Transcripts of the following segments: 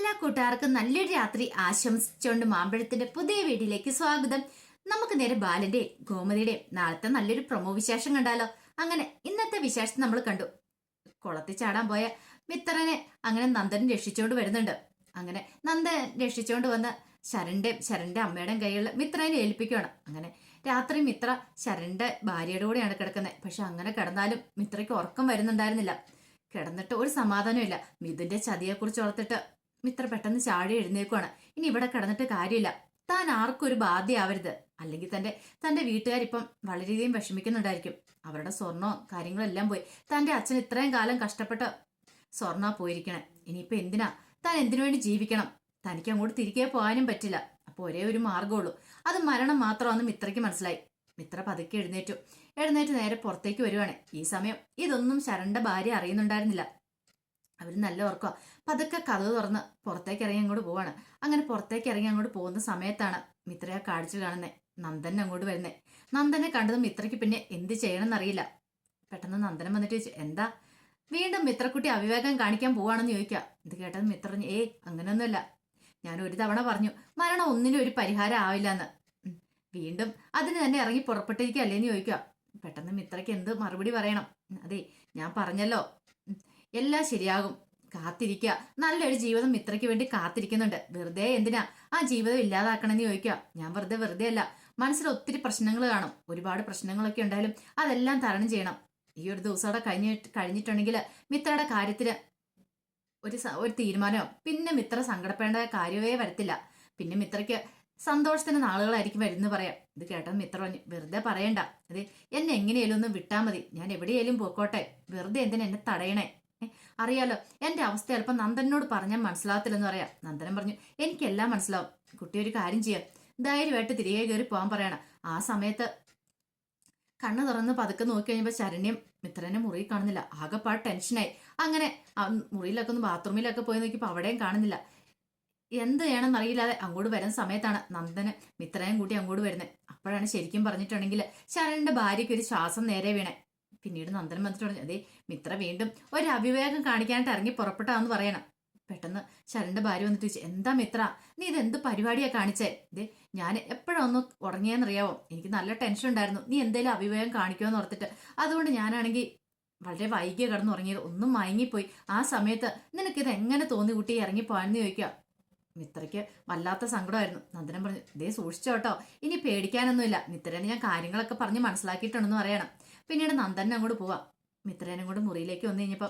എല്ലാ കൂട്ടുകാർക്കും നല്ലൊരു രാത്രി ആശംസിച്ചുകൊണ്ട് മാമ്പഴത്തിന്റെ പുതിയ വീഡിയോയിലേക്ക് സ്വാഗതം. നമുക്ക് നേരെ ബാലന്റെ ഗോമതിയുടെ നാളത്തെ നല്ലൊരു പ്രൊമോ വിശേഷം കണ്ടാലോ. അങ്ങനെ ഇന്നത്തെ വിശേഷം നമ്മൾ കണ്ടു. കുളത്തിൽ ചാടാൻ പോയ മിത്രനെ അങ്ങനെ നന്ദൻ രക്ഷിച്ചുകൊണ്ട് വരുന്നുണ്ട്. അങ്ങനെ നന്ദൻ രക്ഷിച്ചുകൊണ്ട് വന്ന് ശരണ്ന്റെ അമ്മയുടെയും കൈകളിൽ മിത്രനെ ഏൽപ്പിക്കുകയാണ്. അങ്ങനെ രാത്രി മിത്ര ശരണ്ന്റെ ഭാര്യയുടെ കൂടെയാണ് കിടക്കുന്നത്. പക്ഷെ അങ്ങനെ കിടന്നാലും മിത്രയ്ക്ക് ഉറക്കം വരുന്നുണ്ടായിരുന്നില്ല. കിടന്നിട്ട് ഒരു സമാധാനമില്ല. മിഥുന്റെ ചതിയെക്കുറിച്ച് ഓർത്തിട്ട് മിത്ര പെട്ടെന്ന് ചാടി എഴുന്നേൽക്കുവാണ്. ഇനി ഇവിടെ കിടന്നിട്ട് കാര്യമില്ല, താൻ ആർക്കും ഒരു ബാധ്യയാവരുത്. അല്ലെങ്കിൽ തന്റെ വീട്ടുകാരിപ്പം വളരെയധികം വിഷമിക്കുന്നുണ്ടായിരിക്കും. അവരുടെ സ്വർണവും കാര്യങ്ങളും എല്ലാം പോയി. തന്റെ അച്ഛൻ ഇത്രയും കാലം കഷ്ടപ്പെട്ട് സ്വർണ്ണ പോയിരിക്കണേ. ഇനിയിപ്പോ താൻ എന്തിനു വേണ്ടി ജീവിക്കണം? തനിക്ക് അങ്ങോട്ട് തിരികെ പോകാനും പറ്റില്ല. അപ്പൊ ഒരേ ഒരു മാർഗമുള്ളൂ, അത് മരണം മാത്രമാണെന്ന് മിത്രയ്ക്ക് മനസ്സിലായി. മിത്ര പതുക്കെ എഴുന്നേറ്റ് നേരെ പുറത്തേക്ക് വരുവാണ്. ഈ സമയം ഇതൊന്നും ശരണ്ന്റെ ഭാര്യ അറിയുന്നുണ്ടായിരുന്നില്ല. അവര് നല്ല ഉറക്കോ. പതുക്കെ കതവ് തുറന്ന് പുറത്തേക്ക് ഇറങ്ങി അങ്ങോട്ട് പോവാണ്. അങ്ങനെ പുറത്തേക്ക് ഇറങ്ങി അങ്ങോട്ട് പോകുന്ന സമയത്താണ് മിത്രയെ കാഴ്ച കാണുന്നേ. നന്ദൻ അങ്ങോട്ട് വരുന്നേ. നന്ദനെ കണ്ടതും മിത്രയ്ക്ക് പിന്നെ എന്ത് ചെയ്യണമെന്നറിയില്ല. പെട്ടെന്ന് നന്ദനം വന്നിട്ട് ചോദിച്ചു, എന്താ വീണ്ടും മിത്രക്കുട്ടി അവിവേകം കാണിക്കാൻ പോവാണെന്ന് ചോദിക്കാം. ഇത് കേട്ടത് മിത്ര പറഞ്ഞു, അങ്ങനെയൊന്നുമല്ല, ഞാൻ ഒരു തവണ പറഞ്ഞു മരണം ഒന്നിനും ഒരു പരിഹാരം ആവില്ല എന്ന്. വീണ്ടും അതിന് തന്നെ ഇറങ്ങി പുറപ്പെട്ടിരിക്കല്ലേന്ന് ചോദിക്കുക. പെട്ടെന്ന് മിത്രയ്ക്ക് എന്ത് മറുപടി പറയണം? അതെ, ഞാൻ പറഞ്ഞല്ലോ എല്ലാം ശരിയാകും, കാത്തിരിക്കുക. നല്ലൊരു ജീവിതം മിത്രയ്ക്ക് വേണ്ടി കാത്തിരിക്കുന്നുണ്ട്. വെറുതെ എന്തിനാ ആ ജീവിതം ഇല്ലാതാക്കണമെന്ന് ചോദിക്കുക. ഞാൻ വെറുതെ അല്ല, മനസ്സിൽ ഒത്തിരി പ്രശ്നങ്ങൾ കാണും. ഒരുപാട് പ്രശ്നങ്ങളൊക്കെ ഉണ്ടായാലും അതെല്ലാം തരണം ചെയ്യണം. ഈ ഒരു ദിവസം അവിടെ കഴിഞ്ഞിട്ടുണ്ടെങ്കിൽ മിത്രയുടെ കാര്യത്തിന് ഒരു തീരുമാനമോ പിന്നെ മിത്ര സങ്കടപ്പെടേണ്ട കാര്യമേ വരത്തില്ല. പിന്നെ മിത്രയ്ക്ക് സന്തോഷത്തിന് നാളുകളായിരിക്കും വരുന്നു പറയാം. ഇത് കേട്ടത് മിത്ര പറഞ്ഞു, വെറുതെ പറയണ്ട, അതെ എന്നെ എങ്ങനെയാലും ഒന്ന് വിട്ടാൽ മതി, ഞാൻ എവിടെയായാലും പോക്കോട്ടെ, വെറുതെ എന്തിനാ എന്നെ തടയണേ? അറിയാലോ എന്റെ അവസ്ഥ ചിലപ്പോൾ നന്ദനോട് പറഞ്ഞാൽ മനസ്സിലാവത്തില്ലെന്ന് പറയാം. നന്ദനം പറഞ്ഞു, എനിക്കെല്ലാം മനസ്സിലാവും, കുട്ടി ഒരു കാര്യം ചെയ്യാം, ധൈര്യമായിട്ട് തിരികെ കയറി പോകാൻ പറയണം. ആ സമയത്ത് കണ്ണ് തുറന്ന് പതുക്കെ നോക്കി കഴിഞ്ഞപ്പോൾ ശരണ്യം മിത്രനെ മുറി കാണുന്നില്ല. ആകെപ്പാട് ടെൻഷനായി. അങ്ങനെ മുറിയിലൊക്കെ ഒന്ന് ബാത്റൂമിലൊക്കെ പോയി നോക്കിയപ്പോൾ അവിടെയും കാണുന്നില്ല. എന്ത് ചെയ്യണമെന്ന് അറിയില്ലാതെ അങ്ങോട്ട് വരുന്ന സമയത്താണ് നന്ദന് മിത്രയും കൂട്ടി അങ്ങോട്ട് വരുന്നത്. അപ്പോഴാണ് ശരിക്കും പറഞ്ഞിട്ടുണ്ടെങ്കിൽ ശരണ്ന്റെ ഭാര്യയ്ക്ക് ഒരു ശ്വാസം നേരെ വീണേ. പിന്നീട് നന്ദൻ വന്നിട്ട് പറഞ്ഞു, അതെ മിത്ര വീണ്ടും ഒരു അവിവേകം കാണിക്കാനായിട്ട് ഇറങ്ങി പുറപ്പെട്ടാന്ന് പറയണം. പെട്ടെന്ന് ശരണ്ന്റെ ഭാര്യ വന്നിട്ട് ചോദിച്ചു, എന്താ മിത്ര നീ ഇതെന്ത് പരിപാടിയാ കാണിച്ചേ? ഇതേ ഞാൻ എപ്പോഴൊന്ന് ഉറങ്ങിയെന്നറിയാവോ, എനിക്ക് നല്ല ടെൻഷൻ ഉണ്ടായിരുന്നു, നീ എന്തേലും അവിവേകം കാണിക്കുമെന്ന് ഓർത്തിട്ട്. അതുകൊണ്ട് ഞാനാണെങ്കിൽ വളരെ വൈകിയ കിടന്ന് ഉറങ്ങിയത്, ഒന്നും മയങ്ങിപ്പോയി. ആ സമയത്ത് നിനക്കിത് എങ്ങനെ തോന്നി കുട്ടി ഇറങ്ങിപ്പോയെന്ന് ചോദിക്കുക. മിത്രയ്ക്ക് വല്ലാത്ത സങ്കടമായിരുന്നു. നന്ദനം പറഞ്ഞു, ഇതേ സൂക്ഷിച്ചോട്ടോ, ഇനി പേടിക്കാനൊന്നുമില്ല, മിത്രനെ ഞാൻ കാര്യങ്ങളൊക്കെ പറഞ്ഞ് മനസ്സിലാക്കിയിട്ടുണ്ടെന്ന് പറയണം. പിന്നീട് നന്ദനെ അങ്ങോട്ട് പോവാം. മിത്രേനെ കൂടെ മുറിയിലേക്ക് വന്നു കഴിഞ്ഞപ്പോൾ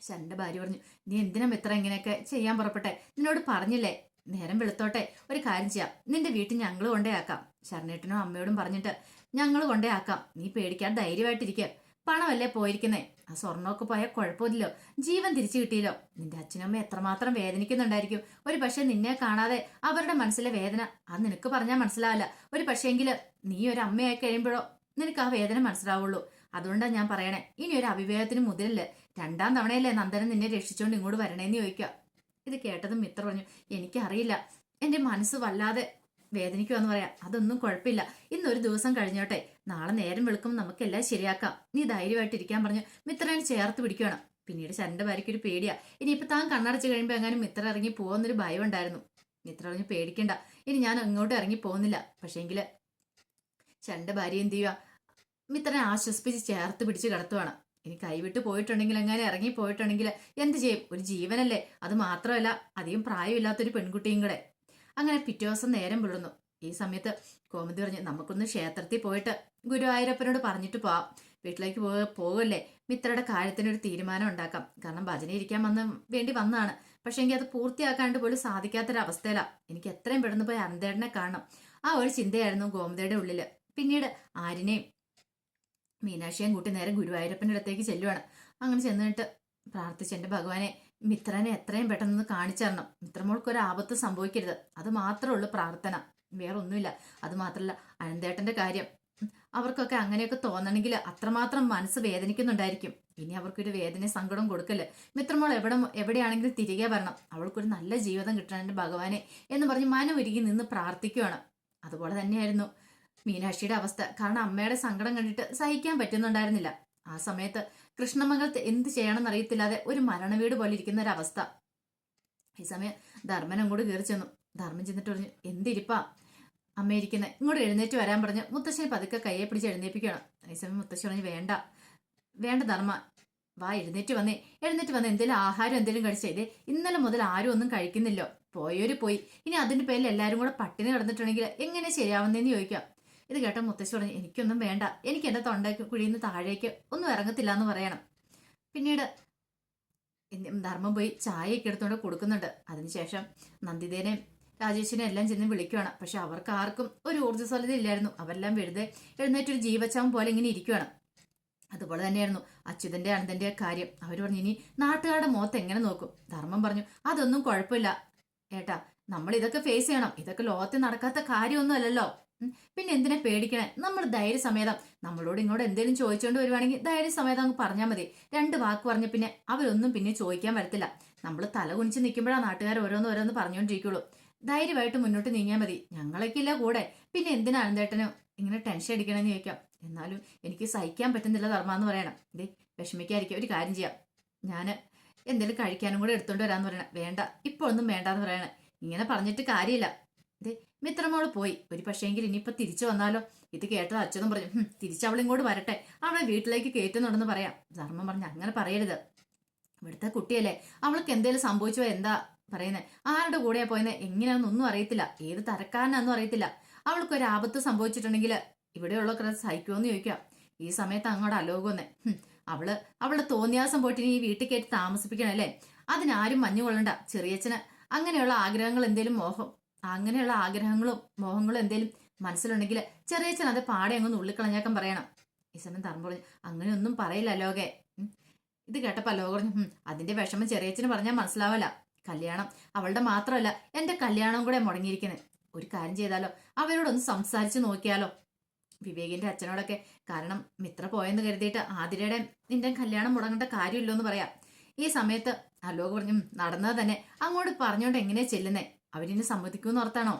ശരണ്ന്റെ ഭാര്യ പറഞ്ഞു, നീ എന്തിനാ മിത്ര ഇങ്ങനെയൊക്കെ ചെയ്യാൻ പുറപ്പെട്ടെ? നിന്നോട് പറഞ്ഞില്ലേ നേരം വെളുത്തോട്ടെ ഒരു കാര്യം ചെയ്യാം, നിന്റെ വീട്ടിൽ ഞങ്ങൾ കൊണ്ടേ ആക്കാം, ശരണേട്ടനും അമ്മയോടും പറഞ്ഞിട്ട് ഞങ്ങൾ കൊണ്ടേ ആക്കാം, നീ പേടിക്കാൻ ധൈര്യമായിട്ടിരിക്കുക. പണമല്ലേ പോയിരിക്കുന്നേ, ആ സ്വർണ്ണമൊക്കെ പോയാൽ കുഴപ്പമില്ലല്ലോ, ജീവൻ തിരിച്ചു കിട്ടിയല്ലോ. നിന്റെ അച്ഛനമ്മ എത്രമാത്രം വേദനിക്കുന്നുണ്ടായിരിക്കും. ഒരു പക്ഷെ നിന്നെ കാണാതെ അവരുടെ മനസ്സിലെ വേദന അത് നിനക്ക് പറഞ്ഞാൽ മനസ്സിലാവില്ല. ഒരു പക്ഷേങ്കിൽ നീ ഒരു അമ്മയായി കഴിയുമ്പോഴോ നിനക്ക് ആ വേദന മനസ്സിലാവുള്ളൂ. അതുകൊണ്ടാണ് ഞാൻ പറയണേ, ഇനി ഒരു അവിവേകത്തിന് മുതലില്ല, രണ്ടാം തവണയല്ലേ നന്ദനൻ നിന്നെ രക്ഷിച്ചുകൊണ്ട് ഇങ്ങോട്ട് വരണേന്ന് ചോദിക്കുക. ഇത് കേട്ടതും മിത്ര പറഞ്ഞു, എനിക്കറിയില്ല, എന്റെ മനസ്സ് വല്ലാതെ വേദനിക്കുമെന്ന് പറയാം. അതൊന്നും കുഴപ്പമില്ല, ഇന്നൊരു ദിവസം കഴിഞ്ഞോട്ടെ, നാളെ നേരം വെളുക്കും, നമുക്കെല്ലാം ശരിയാക്കാം, നീ ധൈര്യമായിട്ടിരിക്കാൻ പറഞ്ഞു മിത്രനെ ചേർത്ത് പിടിക്കുകയാണ്. പിന്നീട് ശരണ്ന്റെ ഭാര്യയ്ക്ക് ഒരു പേടിയാ, ഇനിയിപ്പോ താൻ കണ്ണടച്ച് കഴിയുമ്പോൾ എങ്ങാനും മിത്ര ഇറങ്ങി പോകുന്നൊരു ഭയം ഉണ്ടായിരുന്നു. മിത്ര പറഞ്ഞു, പേടിക്കണ്ട, ഇനി ഞാൻ അങ്ങോട്ട് ഇറങ്ങി പോകുന്നില്ല. പക്ഷേങ്കില് ശരണ്ന്റെ ഭാര്യ എന്ത് ചെയ്യുക, മിത്രനെ ആശ്വസിപ്പിച്ച് ചേർത്ത് പിടിച്ച് കിടത്തുവാണ്. ഇനി കൈവിട്ട് പോയിട്ടുണ്ടെങ്കിൽ എങ്ങനെ ഇറങ്ങി പോയിട്ടുണ്ടെങ്കിൽ എന്ത് ചെയ്യും? ഒരു ജീവനല്ലേ, അത് മാത്രമല്ല അധികം പ്രായമില്ലാത്തൊരു പെൺകുട്ടിയും കൂടെ. അങ്ങനെ പിറ്റേ ദിവസം നേരം വിളുന്നു. ഈ സമയത്ത് കോമതി പറഞ്ഞു, നമുക്കൊന്ന് ക്ഷേത്രത്തിൽ പോയിട്ട് ഗുരുവായൂരപ്പനോട് പറഞ്ഞിട്ട് പോവാം, വീട്ടിലേക്ക് പോകല്ലേ, മിത്രയുടെ കാര്യത്തിനൊരു തീരുമാനം ഉണ്ടാക്കാം. കാരണം ഭജന ഇരിക്കാൻ വേണ്ടി വന്നതാണ്, പക്ഷെ എങ്കിൽ അത് പൂർത്തിയാക്കാണ്ട് പോലും സാധിക്കാത്തൊരവസ്ഥയിലാ. എനിക്ക് എത്രയും പെട്ടെന്ന് പോയി അനന്തേട്ടനെ കാണണം. ആ ഒരു ചിന്തയായിരുന്നു ഗോമതിയുടെ ഉള്ളില്. പിന്നീട് ആരിനെയും മീനാക്ഷിയും കൂട്ടി നേരെ ഗുരുവായൂരപ്പൻ്റെ അടുത്തേക്ക് ചെല്ലുവാണ്. അങ്ങനെ ചെന്നിട്ട് പ്രാർത്ഥിച്ച്, എൻ്റെ ഭഗവാനെ മിത്രനെ എത്രയും പെട്ടെന്ന് കാണിച്ചു തരണം, മിത്രമോൾക്ക് ഒരു ആപത്ത് സംഭവിക്കരുത്, അത് മാത്രമേ ഉള്ളൂ പ്രാർത്ഥന, വേറെ ഒന്നുമില്ല. അത് മാത്രമല്ല അനന്തേട്ടന്റെ കാര്യം, അവർക്കൊക്കെ അങ്ങനെയൊക്കെ തോന്നണമെങ്കിൽ അത്രമാത്രം മനസ്സ് വേദനിക്കുന്നുണ്ടായിരിക്കും. ഇനി അവർക്കൊരു വേദന സങ്കടം കൊടുക്കല്ലേ, മിത്രമോൾ എവിടെയാണെങ്കിലും തിരികെ വരണം, അവൾക്കൊരു നല്ല ജീവിതം കിട്ടണം എൻ്റെ ഭഗവാനെ എന്ന് പറഞ്ഞ് മനമൊരുങ്ങി നിന്ന് പ്രാർത്ഥിക്കുകയാണ്. അതുപോലെ തന്നെയായിരുന്നു മീനാക്ഷിയുടെ അവസ്ഥ. കാരണം അമ്മയുടെ സങ്കടം കണ്ടിട്ട് സഹിക്കാൻ പറ്റുന്നുണ്ടായിരുന്നില്ല. ആ സമയത്ത് കൃഷ്ണമംഗലത്ത് എന്ത് ചെയ്യണമെന്ന് അറിയത്തില്ലാതെ ഒരു മരണവീട് പോലെ ഇരിക്കുന്ന ഒരവസ്ഥ. ഈ സമയം ധർമ്മൻ അങ്ങോട്ട് കയറി ചെന്നു. ധർമ്മൻ ചെന്നിട്ട് പറഞ്ഞു, എന്തിരിപ്പാ അമ്മ ഇരിക്കുന്നത്, ഇങ്ങോട്ട് എഴുന്നേറ്റ് വരാൻ പറഞ്ഞ് മുത്തശ്ശനെ പതുക്കെ കയ്യെ പിടിച്ച് എഴുന്നേപ്പിക്കണം. ഈ സമയം മുത്തശ്ശി പറഞ്ഞു, വേണ്ട വേണ്ട ധർമ്മ, വാ എഴുന്നേറ്റ് വന്നേ, എഴുന്നേറ്റ് വന്നേ, എന്തെങ്കിലും ആഹാരം എന്തെങ്കിലും കഴിച്ചേ. ഇതേ ഇന്നലെ മുതൽ ആരും ഒന്നും കഴിക്കുന്നില്ലോ, പോയൊരു പോയി, ഇനി അതിന്റെ പേരിൽ എല്ലാരും കൂടെ പട്ടിണി കിടന്നിട്ടുണ്ടെങ്കിൽ എങ്ങനെ ശരിയാവുന്നതെന്ന് ചോദിക്കാം. ഇത് കേട്ട മുത്തശ്ശി പറഞ്ഞു, എനിക്കൊന്നും വേണ്ട, എനിക്ക് എന്റെ തൊണ്ടയ്ക്ക് കുഴിയുന്ന താഴേക്ക് ഒന്നും ഇറങ്ങത്തില്ല എന്ന് പറയണം. പിന്നീട് ധർമ്മം പോയി ചായയൊക്കെ എടുത്തോണ്ട് കൊടുക്കുന്നുണ്ട്. അതിനുശേഷം നന്ദിതേനെ രാജേഷിനെ എല്ലാം ചെന്ന് വിളിക്കുകയാണ്. പക്ഷെ അവർക്ക് ആർക്കും ഒരു ഊർജ്ജസ്വലത ഇല്ലായിരുന്നു. അവരെല്ലാം വെറുതെ എഴുന്നേറ്റൊരു ജീവച്ചാമം പോലെ ഇങ്ങനെ ഇരിക്കുകയാണ്. അതുപോലെ തന്നെയായിരുന്നു അച്യുതന്റെ അനന്തന്റെ കാര്യം. അവർ പറഞ്ഞു, ഇനി നാട്ടുകാരുടെ മുഖത്ത് എങ്ങനെ നോക്കും. ധർമ്മം പറഞ്ഞു, അതൊന്നും കുഴപ്പമില്ല ഏട്ടാ, നമ്മൾ ഇതൊക്കെ ഫേസ് ചെയ്യണം, ഇതൊക്കെ ലോകത്തിൽ നടക്കാത്ത കാര്യമൊന്നും അല്ലല്ലോ. പിന്നെ എന്തിനാ പേടിക്കണേ, നമ്മൾ ധൈര്യസമേതം നമ്മളോട് ഇങ്ങോട്ട് എന്തെങ്കിലും ചോദിച്ചുകൊണ്ട് വരുവാണെങ്കിൽ ധൈര്യസമേതം അങ്ങ് പറഞ്ഞാൽ മതി. 2 വാക്ക് പറഞ്ഞ പിന്നെ അവരൊന്നും പിന്നെ ചോദിക്കാൻ വരത്തില്ല. നമ്മൾ തല കുനിച്ച് നിൽക്കുമ്പോഴാണ് നാട്ടുകാർ ഓരോന്ന് പറഞ്ഞുകൊണ്ടിരിക്കുള്ളൂ. ധൈര്യമായിട്ട് മുന്നോട്ട് നീങ്ങിയാൽ മതി, ഞങ്ങളൊക്കെ ഇല്ല കൂടെ. പിന്നെ എന്തിനാ അനന്തേട്ടനും ഇങ്ങനെ ടെൻഷൻ അടിക്കണമെന്ന് ചോദിക്കാം. എന്നാലും എനിക്ക് സഹിക്കാൻ പറ്റുന്നില്ല ധർമ്മ എന്ന് പറയണം. ഇതേ വിഷമിക്കാതിരിക്കും, ഒരു കാര്യം ചെയ്യാം, ഞാൻ എന്തെങ്കിലും കഴിക്കാനും കൂടെ എടുത്തോണ്ട് വരാന്ന് പറയണം. വേണ്ട, ഇപ്പോൾ ഒന്നും വേണ്ടാന്ന് പറയണേ. ഇങ്ങനെ പറഞ്ഞിട്ട് കാര്യമില്ല. ഇതേ മിത്രമോള് പോയി, ഒരു പക്ഷേങ്കിൽ ഇനിയിപ്പൊ തിരിച്ചു വന്നാലോ. ഇത് കേട്ടത് അച്ഛനും പറഞ്ഞു, തിരിച്ചവളിങ്ങോട്ട് വരട്ടെ, അവളെ വീട്ടിലേക്ക് കയറ്റുന്നുണ്ടെന്ന് പറയാം. ധർമ്മം പറഞ്ഞു, അങ്ങനെ പറയരുത്, ഇവിടുത്തെ കുട്ടിയല്ലേ, അവൾക്ക് എന്തേലും സംഭവിച്ചോ എന്താ പറയുന്നത്, ആരുടെ കൂടെയാ പോയെന്ന് എങ്ങനെയാണെന്നൊന്നും അറിയത്തില്ല, ഏത് തരക്കാരനാന്നും അറിയത്തില്ല. അവൾക്കൊരു ആപത്ത് സംഭവിച്ചിട്ടുണ്ടെങ്കിൽ ഇവിടെയുള്ള സഹിക്കുമെന്ന് ചോദിക്കാം. ഈ സമയത്ത് അങ്ങോട്ട് അലോകൊന്നേ, അവള് തോന്നിയാസം പോയിട്ട് ഈ വീട്ടിൽ കയറ്റി താമസിപ്പിക്കണല്ലേ, അതിനാരും മഞ്ഞു കൊള്ളണ്ട. ചെറിയച്ഛന് അങ്ങനെയുള്ള ആഗ്രഹങ്ങൾ എന്തേലും അങ്ങനെയുള്ള ആഗ്രഹങ്ങളും മോഹങ്ങളും എന്തേലും മനസ്സിലുണ്ടെങ്കിൽ ചെറിയച്ഛൻ അത് പാടെ അങ്ങ് നുള്ളിക്കളഞ്ഞാക്കാൻ പറയണം. ഈ സമയം ധർമ്മം പറഞ്ഞു, അങ്ങനെയൊന്നും പറയില്ല അലോകെ. ഇത് കേട്ടപ്പോ അലോക പറഞ്ഞു, അതിന്റെ വിഷമം ചെറിയച്ഛന് പറഞ്ഞാൽ മനസ്സിലാവല്ല. കല്യാണം അവളുടെ മാത്രമല്ല, എന്റെ കല്യാണവും കൂടെ മുടങ്ങിയിരിക്കുന്നത്. ഒരു കാര്യം ചെയ്താലോ, അവരോടൊന്ന് സംസാരിച്ച് നോക്കിയാലോ, വിവേകിന്റെ അച്ഛനോടൊക്കെ. കാരണം മിത്ര പോയെന്ന് കരുതിയിട്ട് ആതിരയുടെ നിന്റെ കല്യാണം മുടങ്ങേണ്ട കാര്യമില്ലോ എന്ന് പറയാം. ഈ സമയത്ത് അലോക് പറഞ്ഞു, നടന്നത് തന്നെ അങ്ങോട്ട് പറഞ്ഞോണ്ട് എങ്ങനെയാ ചെല്ലുന്നേ, അവരിനെ സമ്മതിക്കൂന്ന് ഓർത്താണോ?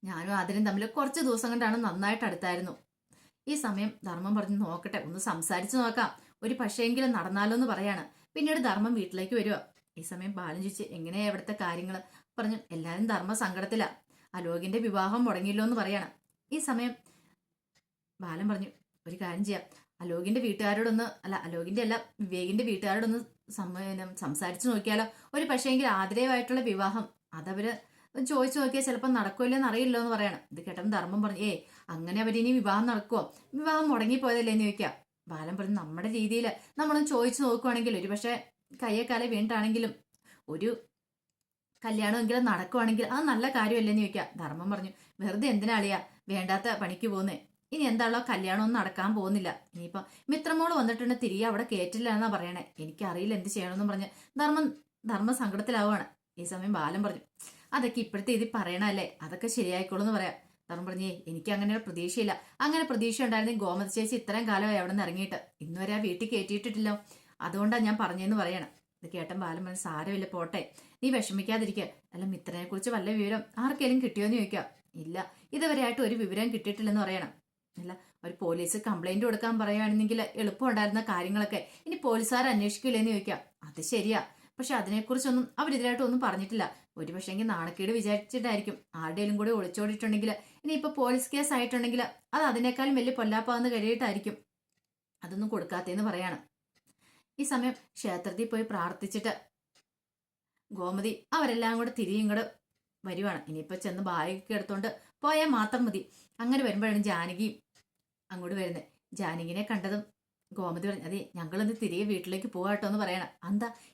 ഞാനും ആതിരും തമ്മിൽ കുറച്ച് ദിവസം കൊണ്ടാണ് നന്നായിട്ട് അടുത്തായിരുന്നു. ഈ സമയം ധർമ്മം പറഞ്ഞു, നോക്കട്ടെ, ഒന്ന് സംസാരിച്ചു നോക്കാം, ഒരു പക്ഷേങ്കിലും നടന്നാലോ എന്ന് പറയാണ്. പിന്നീട് ധർമ്മം വീട്ടിലേക്ക് വരിക. ഈ സമയം ബാലൻ ചോദിച്ച്, എങ്ങനെയാ ഇവിടുത്തെ കാര്യങ്ങൾ പറഞ്ഞു. എല്ലാരും ധർമ്മ സങ്കടത്തില, അലോകിന്റെ വിവാഹം മുടങ്ങിയല്ലോ എന്ന് പറയാണ്. ഈ സമയം ബാലൻ പറഞ്ഞു, ഒരു കാര്യം ചെയ്യാം, അലോകിന്റെ വീട്ടുകാരോടൊന്ന് അലോകിന്റെ അല്ല വിവേകിന്റെ വീട്ടുകാരോടൊന്ന് സംസാരിച്ചു നോക്കിയാലോ. ഒരു പക്ഷേങ്കിൽ ആതിരയുമായിട്ടുള്ള വിവാഹം അതവര് ചോദിച്ചു നോക്കിയാൽ ചിലപ്പോൾ നടക്കുമല്ലോന്ന് അറിയില്ലോ എന്ന് പറയണം. ഇത് കേട്ടപ്പോൾ ധർമ്മം പറഞ്ഞു, അങ്ങനെ അവരിനി വിവാഹം നടക്കുവോ, വിവാഹം മുടങ്ങിപ്പോയതല്ലേ എന്ന് ചോദിക്കാം. ബാലൻ പറഞ്ഞു, നമ്മുടെ രീതിയിൽ നമ്മളൊന്ന് ചോദിച്ചു നോക്കുവാണെങ്കിൽ ഒരു പക്ഷെ കയ്യേക്കാലെ വീണ്ടാണെങ്കിലും ഒരു കല്യാണമെങ്കിലും നടക്കുവാണെങ്കിൽ അത് നല്ല കാര്യമല്ലേന്ന് ചോദിക്കാം. ധർമ്മം പറഞ്ഞു, വെറുതെ എന്തിനാ അളിയാ വേണ്ടാത്ത പണിക്ക് പോകുന്നേ, ഇനി എന്താണല്ലോ കല്യാണമൊന്നും നടക്കാൻ പോകുന്നില്ല, ഇനിയിപ്പം മിത്രമോള് വന്നിട്ടുണ്ട് തിരികെ അവിടെ കേറ്റില്ല എന്നാ പറയണേ, എനിക്കറിയില്ല എന്ത് ചെയ്യണമെന്ന് പറഞ്ഞ് ധർമ്മ സങ്കടത്തിലാവുകയാണ്. ഈ സമയം ബാലൻ പറഞ്ഞു, അതൊക്കെ ഇപ്പോഴത്തെ ഇത് പറയണല്ലേ, അതൊക്കെ ശരിയായിക്കോളൂ എന്ന് പറയാം. ധർമ്മം പറഞ്ഞേ, എനിക്ക് അങ്ങനെ പ്രതീക്ഷയില്ല, അങ്ങനെ പ്രതീക്ഷ ഉണ്ടായിരുന്നെങ്കിൽ ഗോമതി ചേച്ചി ഇത്രയും കാലമായി അവിടെ നിന്ന് ഇറങ്ങിയിട്ട് ഇന്നുവരെ ആ വീട്ടിൽ കയറ്റിയിട്ടില്ലല്ലോ, അതുകൊണ്ടാണ് ഞാൻ പറഞ്ഞതെന്ന് പറയണം. ഇത് കേട്ടൻ ബാലൻ പറഞ്ഞു, സാരമില്ല പോട്ടെ, നീ വിഷമിക്കാതിരിക്കുക. അല്ല മിത്രനെ കുറിച്ച് വല്ല വിവരം ആർക്കെങ്കിലും കിട്ടിയോന്ന് ചോദിക്കാം. ഇല്ല, ഇതുവരെയായിട്ട് ഒരു വിവരം കിട്ടിയിട്ടില്ലെന്ന് പറയണം. അല്ല ഒരു പോലീസ് കംപ്ലൈന്റ് കൊടുക്കാൻ പറയുകയാണെങ്കിൽ എളുപ്പം ഉണ്ടായിരുന്ന കാര്യങ്ങളൊക്കെ ഇനി പോലീസുകാർ അന്വേഷിക്കില്ലെന്ന് ചോദിക്കാം. അത് ശരിയാ, പക്ഷെ അതിനെക്കുറിച്ചൊന്നും അവരിതിനായിട്ടൊന്നും പറഞ്ഞിട്ടില്ല. ഒരു പക്ഷേങ്കിൽ നാണക്കേട് വിചാരിച്ചിട്ടായിരിക്കും ആരുടെയും കൂടെ ഒളിച്ചോടിയിട്ടുണ്ടെങ്കിൽ ഇനിയിപ്പോ പോലീസ് കേസ് ആയിട്ടുണ്ടെങ്കിൽ അത് അതിനേക്കാളും വലിയ പൊല്ലാപ്പാന്ന് കഴിയിട്ടായിരിക്കും അതൊന്നും കൊടുക്കാത്തേന്ന് പറയാണ്. ഈ സമയം ക്ഷേത്രത്തിൽ പോയി പ്രാർത്ഥിച്ചിട്ട് ഗോമതി അവരെല്ലാം കൂടെ തിരിയും ഇങ്ങോട്ട് വരുവാണ്. ഇനിയിപ്പോ ചെന്ന് ബാഗൊക്കെ എടുത്തോണ്ട് പോയാൽ മാത്രം മതി. അങ്ങനെ വരുമ്പോഴാണ് ജാനകി അങ്ങോട്ട് വരുന്നത്. ജാനകിനെ കണ്ടതും ഗോമതി പറഞ്ഞു, അതെ ഞങ്ങളൊന്ന് തിരികെ വീട്ടിലേക്ക് പോവാട്ടോ എന്ന് പറയണം.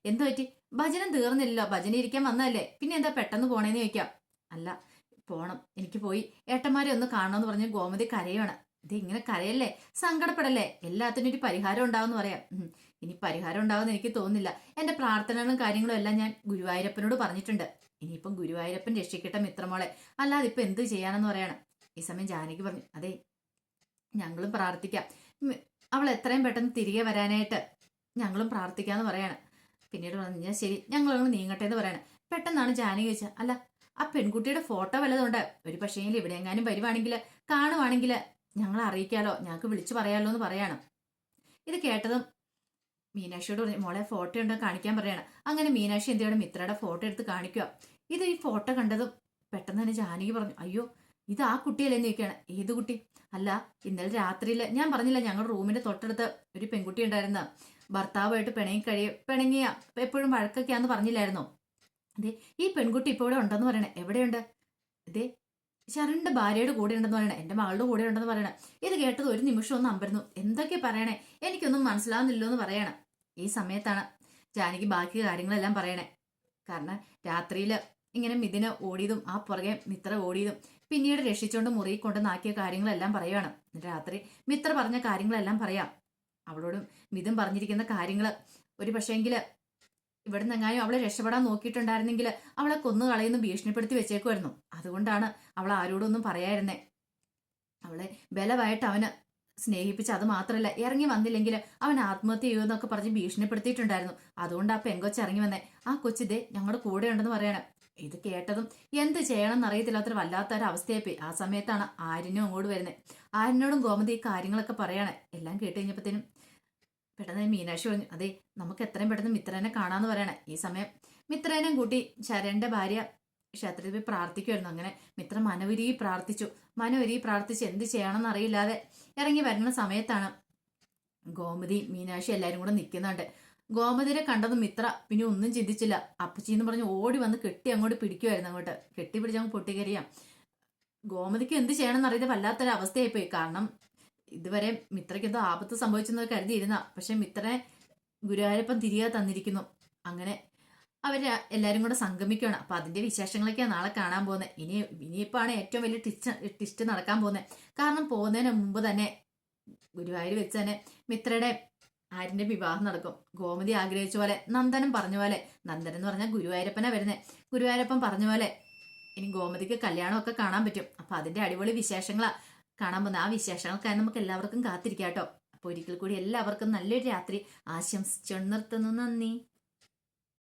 എന്താ പറ്റി, ഭജനം തീർന്നില്ലല്ലോ, ഭജന ഇരിക്കാൻ വന്നതല്ലേ, പിന്നെ എന്താ പെട്ടെന്ന് പോണേന്ന് ചോദിക്കാം. അല്ല പോണം, എനിക്ക് പോയി ഏട്ടന്മാരെ ഒന്ന് കാണണമെന്ന് പറഞ്ഞ് ഗോമതി കരയാണ്. ഇത് ഇങ്ങനെ കരയല്ലേ, സങ്കടപ്പെടല്ലേ, എല്ലാത്തിനും ഒരു പരിഹാരം ഉണ്ടാവുമെന്ന് പറയാം. ഇനി പരിഹാരം ഉണ്ടാവുമെന്ന് എനിക്ക് തോന്നുന്നില്ല, എന്റെ പ്രാർത്ഥനകളും കാര്യങ്ങളും എല്ലാം ഞാൻ ഗുരുവായൂരപ്പനോട് പറഞ്ഞിട്ടുണ്ട്. ഇനിയിപ്പം ഗുരുവായൂരപ്പൻ രക്ഷിക്കട്ടെ മിത്രമോളെ, അല്ലാതെ ഇപ്പൊ എന്ത് ചെയ്യാനെന്ന് പറയണം. ഈ സമയം ജാനകി പറഞ്ഞു, അതെ ഞങ്ങളും പ്രാർത്ഥിക്കാം, അവൾ എത്രയും പെട്ടെന്ന് തിരികെ വരാനായിട്ട് ഞങ്ങളും പ്രാർത്ഥിക്കാന്ന് പറയാണ്. പിന്നീട് പറഞ്ഞു, ശരി ഞങ്ങളൊന്ന് നീങ്ങട്ടെ എന്ന് പറയണം. പെട്ടെന്നാണ് ജാനകി ചോദിച്ചത്, അല്ല ആ പെൺകുട്ടിയുടെ ഫോട്ടോ വല്ലതുണ്ട്, ഒരു പക്ഷേങ്കിൽ ഇവിടെ എങ്ങാനും വരുവാണെങ്കിൽ കാണുവാണെങ്കിൽ ഞങ്ങളെ അറിയിക്കാലോ, ഞങ്ങൾക്ക് വിളിച്ചു പറയാലോ എന്ന് പറയണം. ഇത് കേട്ടതും മീനാക്ഷിയോട് പറഞ്ഞു മോളെ ഫോട്ടോ ഉണ്ടോ കാണിക്കാൻ പറയണം. അങ്ങനെ മീനാക്ഷി എന്ത് ചെയ്യണം, മിത്രയുടെ ഫോട്ടോ എടുത്ത് കാണിക്കുക. ഇത് ഈ ഫോട്ടോ കണ്ടതും പെട്ടെന്ന് തന്നെ ജാനകി പറഞ്ഞു, അയ്യോ ഇത് ആ കുട്ടിയല്ലെന്ന് ചോദിക്കുകയാണ്. ഏത് കുട്ടി? അല്ല ഇന്നലെ രാത്രിയിൽ ഞാൻ പറഞ്ഞില്ല ഞങ്ങളുടെ റൂമിന്റെ തൊട്ടടുത്ത് ഒരു പെൺകുട്ടി ഉണ്ടായിരുന്ന ഭർത്താവായിട്ട് പിണങ്ങിയ എപ്പോഴും വഴക്കൊക്കെയാന്ന് പറഞ്ഞില്ലായിരുന്നോ? അതെ ഈ പെൺകുട്ടി ഇപ്പോൾ ഇവിടെ ഉണ്ടെന്ന് പറയണേ. എവിടെയുണ്ട്? ഇതേ ശരണിന്റെ ഭാര്യയുടെ കൂടെ ഉണ്ടെന്ന് പറയണേ, എന്റെ മകളുടെ കൂടെ ഉണ്ടെന്ന് പറയണേ. ഇത് കേട്ടത് ഒരു നിമിഷം ഒന്ന് അമ്പരുന്നു. എന്തൊക്കെ പറയണേ, എനിക്കൊന്നും മനസ്സിലാവുന്നില്ലോ എന്ന് പറയണം. ഈ സമയത്താണ് ജാനകി ബാക്കി കാര്യങ്ങളെല്ലാം പറയണേ. കാരണം രാത്രിയിൽ ഇങ്ങനെ മിഥുന ഓടിയതും ആ പുറകെ മിത്ര ഓടിയതും പിന്നീട് രക്ഷിച്ചുകൊണ്ട് മുറിയിൽ കൊണ്ടുവന്നാക്കിയ കാര്യങ്ങളെല്ലാം പറയുകയാണ്. രാത്രി മിത്ര പറഞ്ഞ കാര്യങ്ങളെല്ലാം പറയാം. അവളോടും മിഥുൻ പറഞ്ഞിരിക്കുന്ന കാര്യങ്ങൾ ഒരു പക്ഷേങ്കില് ഇവിടെ നിന്നെങ്ങാനും അവളെ രക്ഷപ്പെടാൻ നോക്കിയിട്ടുണ്ടായിരുന്നെങ്കിൽ അവളെ കൊന്നു കളയുന്നു ഭീഷണിപ്പെടുത്തി വെച്ചേക്കുമായിരുന്നു. അതുകൊണ്ടാണ് അവൾ ആരോടൊന്നും പറയായിരുന്നേ. അവളെ ബലമായിട്ട് അവന് സ്നേഹിപ്പിച്ച് അത് മാത്രമല്ല ഇറങ്ങി വന്നില്ലെങ്കിൽ അവൻ ആത്മഹത്യ ചെയ്യുമെന്നൊക്കെ പറഞ്ഞ് ഭീഷണിപ്പെടുത്തിയിട്ടുണ്ടായിരുന്നു. അതുകൊണ്ട് ആ പെങ്കൊച്ച് ഇറങ്ങി വന്നേ. ആ കൊച്ചിതേ ഞങ്ങളുടെ കൂടെ ഉണ്ടെന്ന് പറയണം. ഇത് കേട്ടതും എന്ത് ചെയ്യണമെന്ന് അറിയത്തില്ലാത്തൊരു വല്ലാത്തൊരു അവസ്ഥയായിപ്പോയി. ആ സമയത്താണ് ആര്യനും അങ്ങോട്ട് വരുന്നത്. ആര്യനോടും ഗോമതി ഈ കാര്യങ്ങളൊക്കെ പറയാണ്. എല്ലാം കേട്ട് കഴിഞ്ഞപ്പോഴത്തേനും പെട്ടെന്ന് മീനാക്ഷി പറഞ്ഞു, അതെ നമുക്ക് എത്രയും പെട്ടെന്ന് മിത്രനെ കാണാന്ന് പറയണേ. ഈ സമയം മിത്രേനും കൂട്ടി ശരണ്ന്റെ ഭാര്യ ക്ഷേത്രത്തിൽ പോയി പ്രാർത്ഥിക്കുമായിരുന്നു. അങ്ങനെ മിത്ര മനോരുകി പ്രാർത്ഥിച്ച് എന്ത് ചെയ്യണമെന്ന് അറിയില്ലാതെ ഇറങ്ങി വരുന്ന സമയത്താണ് ഗോമതി മീനാക്ഷി എല്ലാരും കൂടെ നിൽക്കുന്നുണ്ട്. ഗോമതിനെ കണ്ടതും മിത്ര പിന്നെ ഒന്നും ചിന്തിച്ചില്ല. അപ്പച്ചീന്ന് പറഞ്ഞ് ഓടി വന്ന് കെട്ടി അങ്ങോട്ട് പിടിക്കുമായിരുന്നു. അങ്ങോട്ട് കെട്ടി പിടിച്ചങ്ങ് പൊട്ടിക്കരിയാം. ഗോമതിക്ക് എന്ത് ചെയ്യണമെന്ന് അറിയാതെ വല്ലാത്തൊരു അവസ്ഥയായിപ്പോയി. കാരണം ഇതുവരെ മിത്രയ്ക്ക് എന്തോ ആപത്ത് സംഭവിച്ചെന്ന് കരുതിയിരുന്ന, പക്ഷെ മിത്രനെ ഗുരുവായൂരപ്പൻ തിരികെ തന്നിരിക്കുന്നു. അങ്ങനെ അവര് എല്ലാരും കൂടെ സംഗമിക്കുകയാണ്. അപ്പൊ അതിന്റെ വിശേഷങ്ങളൊക്കെയാണ് നാളെ കാണാൻ പോകുന്നത്. ഇനിയിപ്പാണ് ഏറ്റവും വലിയ ടിസ്റ്റ് നടക്കാൻ പോകുന്നത്. കാരണം പോകുന്നതിന് മുമ്പ് തന്നെ ഗുരുവായൂർ വെച്ച് തന്നെ മിത്രയുടെ ആര്യന്റെ വിവാഹം നടക്കും. ഗോമതി ആഗ്രഹിച്ച പോലെ നന്ദനം പറഞ്ഞ പോലെ, നന്ദൻ എന്ന് പറഞ്ഞാൽ ഗുരുവായൂരപ്പനാ വരുന്നത്. ഗുരുവായൂരപ്പൻ പറഞ്ഞ പോലെ ഇനി ഗോമതിക്ക് കല്യാണമൊക്കെ കാണാൻ പറ്റും. അപ്പൊ അതിന്റെ അടിപൊളി വിശേഷങ്ങളാ കാണാൻ പോകുന്നത്. ആ വിശേഷങ്ങൾക്കായി നമുക്ക് എല്ലാവർക്കും കാത്തിരിക്കാം കേട്ടോ. അപ്പൊ ഒരിക്കൽ കൂടി എല്ലാവർക്കും നല്ലൊരു രാത്രി ആശംസിച്ചു നിർത്തുന്നു. നന്ദി.